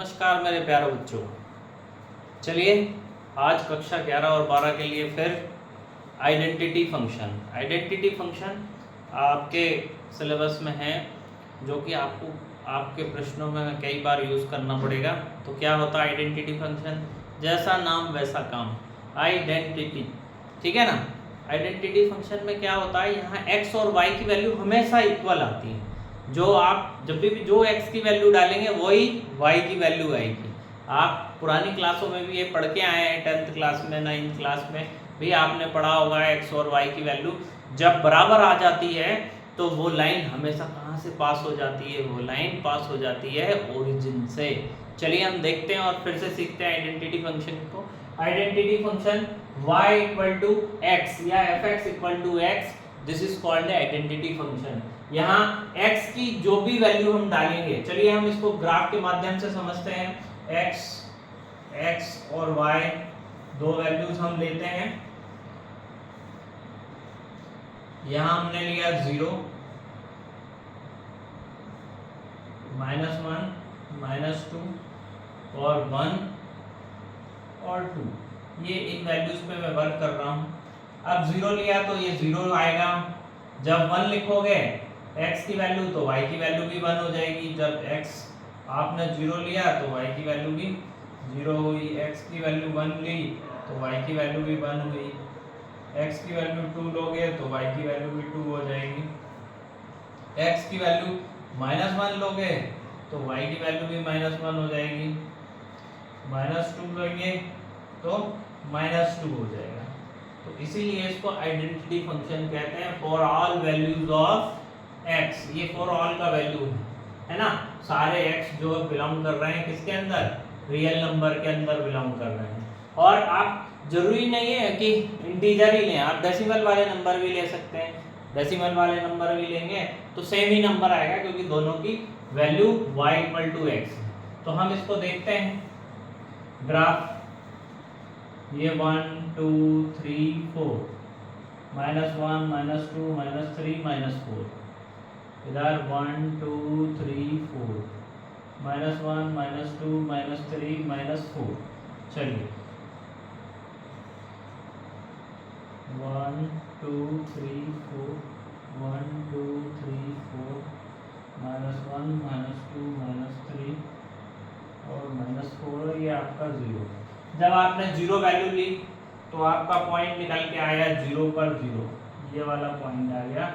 नमस्कार मेरे प्यारे बच्चों। चलिए आज कक्षा 11 और 12 के लिए फिर आइडेंटिटी फंक्शन आपके सिलेबस में है, जो कि आपको आपके प्रश्नों में कई बार यूज़ करना पड़ेगा। तो क्या होता है आइडेंटिटी फंक्शन? जैसा नाम वैसा काम, आइडेंटिटी, ठीक है ना। आइडेंटिटी फंक्शन में क्या होता है, यहाँ x और y की वैल्यू हमेशा इक्वल आती है। जो आप जब भी जो x की वैल्यू डालेंगे वही y की वैल्यू आएगी। आप पुरानी क्लासों में भी ये पढ़ के आए हैं, 10th क्लास में, 9th क्लास में भी आपने पढ़ा होगा। x और y की वैल्यू जब बराबर आ जाती है तो वो लाइन हमेशा कहाँ से पास हो जाती है? वो लाइन पास हो जाती है ओरिजिन से। चलिए हम देखते हैं और फिर से सीखते हैं आइडेंटिटी फंक्शन को। Identity function y equal to x या fx equal to x, this is called identity function. यहाँ x की जो भी वैल्यू हम डालेंगे, चलिए हम इसको ग्राफ के माध्यम से समझते हैं। x और y दो वैल्यूज हम लेते हैं। यहाँ हमने लिया 0, -1, -2 और 1 और 2। ये इन वैल्यूज पे मैं वर्क कर रहा हूँ। अब 0 लिया तो ये 0 आएगा। जब 1 लिखोगे x की वैल्यू तो y की वैल्यू भी 1 हो जाएगी। जब x आपने 0 लिया तो y की वैल्यू भी 0 हुई। x की वैल्यू 1 ली तो y की वैल्यू भी 1 हुई। x की वैल्यू 2 लोगे तो y की वैल्यू भी 2 हो जाएगी। x की वैल्यू -1 लोगे तो y की वैल्यू भी -1 हो जाएगी। -2 लोगे तो -2 हो जाएगा। तो इसीलिए इसको आइडेंटिटी फंक्शन कहते हैं। For all values of x, ये फॉर ऑल का वैल्यू है ना। सारे x जो बिलोंग कर रहे हैं किसके अंदर? रियल नंबर के अंदर बिलोंग कर रहे हैं। और आप जरूरी नहीं है कि इंटीजर ही लें, आप डेसिमल वाले नंबर भी ले सकते हैं। डेसिमल वाले नंबर भी लेंगे तो सेम ही नंबर आएगा, क्योंकि दोनों की value y equal to x। तो हम इसको देखते हैं ग्राफ। ये 1 2 3 4, -1 -2 -3 -4। इधर 1 2 3 4, -1 -2 -3 -4। चलिए 1 2 3 4, 1 2 3 4, -1 -2 -3 और -4। ये आपका 0। जब आपने 0 वैल्यू ली तो आपका पॉइंट निकल के आया 0 पर 0। ये वाला पॉइंट आ गया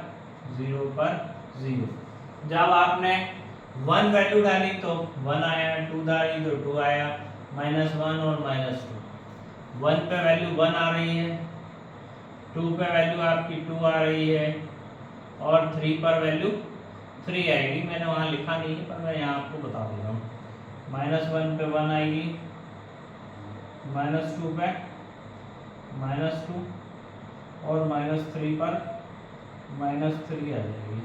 0 पर 0। जब आपने 1 वैल्यू डाली तो 1 आया, 2 डाली तो 2 आया, -1 और -2। 1 पे वैल्यू 1 आ रही है, 2 पे वैल्यू आपकी 2 आ रही है और 3 पर वैल्यू 3 आएगी। मैंने वहाँ लिखा नहीं है पर मैं यहाँ आपको बता दे रहा हूँ। -1 पे 1 आएगी, -2 पे -2 और -3 पर -3 आ जाएगी।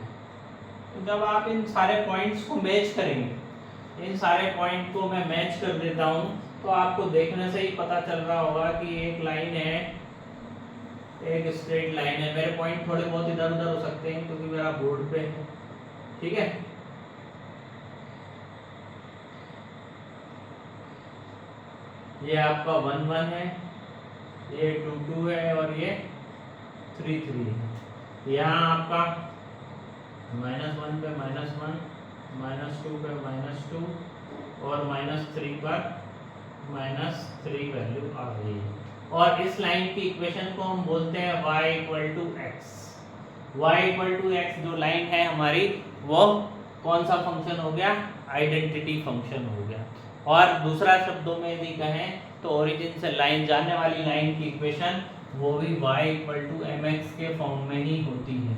तो जब आप इन सारे पॉइंट्स को मैच करेंगे, इन सारे पॉइंट को मैं मैच कर देता हूँ, तो आपको देखने से ही पता चल रहा होगा कि एक लाइन है, एक स्ट्रेट लाइन है। मेरे पॉइंट थोड़े बहुत इधर उधर हो सकते हैं क्योंकि मेरा बोर्ड पे है, ठीक है। ये आपका 1 1 है, ये 2 2 है और ये 3 3 है। यहाँ आपका -1 पे -1, -2 पे -2 और -3 पर -3 वैल्यू आ गई है। और इस लाइन की इक्वेशन को हम बोलते हैं y equal to x। y equal to x जो लाइन है हमारी, वो कौन सा फंक्शन हो गया? आइडेंटिटी फंक्शन हो गया। और दूसरा शब्दों में यदि कहें तो ओरिजिन से लाइन जाने वाली लाइन की इक्वेशन वो भी y इक्वल टू mx के फॉर्म में ही होती है।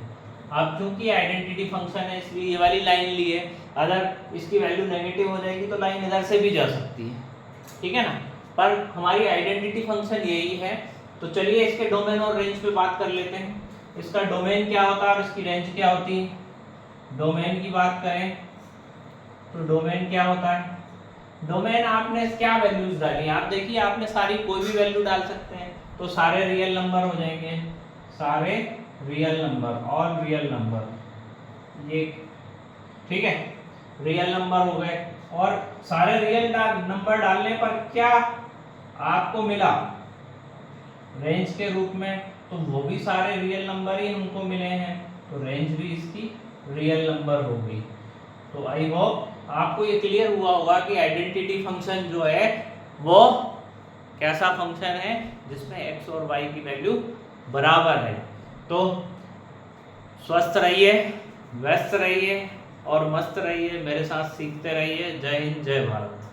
अब चूंकि आइडेंटिटी फंक्शन है इसलिए ये वाली लाइन ली है, अगर इसकी वैल्यू नेगेटिव हो जाएगी तो लाइन इधर से भी जा सकती है, ठीक है ना। पर हमारी आइडेंटिटी फंक्शन यही है। तो चलिए इसके डोमेन और रेंज पे बात कर लेते हैं। इसका डोमेन क्या होता है और इसकी रेंज क्या होती है? डोमेन की बात करें तो डोमेन क्या होता है? डोमेन आपने क्या वैल्यूज डाली, आप देखिए आपने सारी कोई भी वैल्यू डाल सकते हैं तो सारे रियल नंबर हो जाएंगे, सारे real number, all real number, ये ठीक है। रियल नंबर हो गए। और सारे रियल नंबर डालने पर क्या आपको मिला रेंज के रूप में, तो वो भी सारे रियल नंबर ही हमको मिले हैं, तो रेंज भी इसकी रियल नंबर होगी। तो आई होप आपको ये क्लियर हुआ होगा कि आइडेंटिटी फंक्शन जो है वो कैसा फंक्शन है जिसमें x और y की वैल्यू बराबर है। तो स्वस्थ रहिए, व्यस्त रहिए और मस्त रहिए, मेरे साथ सीखते रहिए। जय हिंद, जय भारत।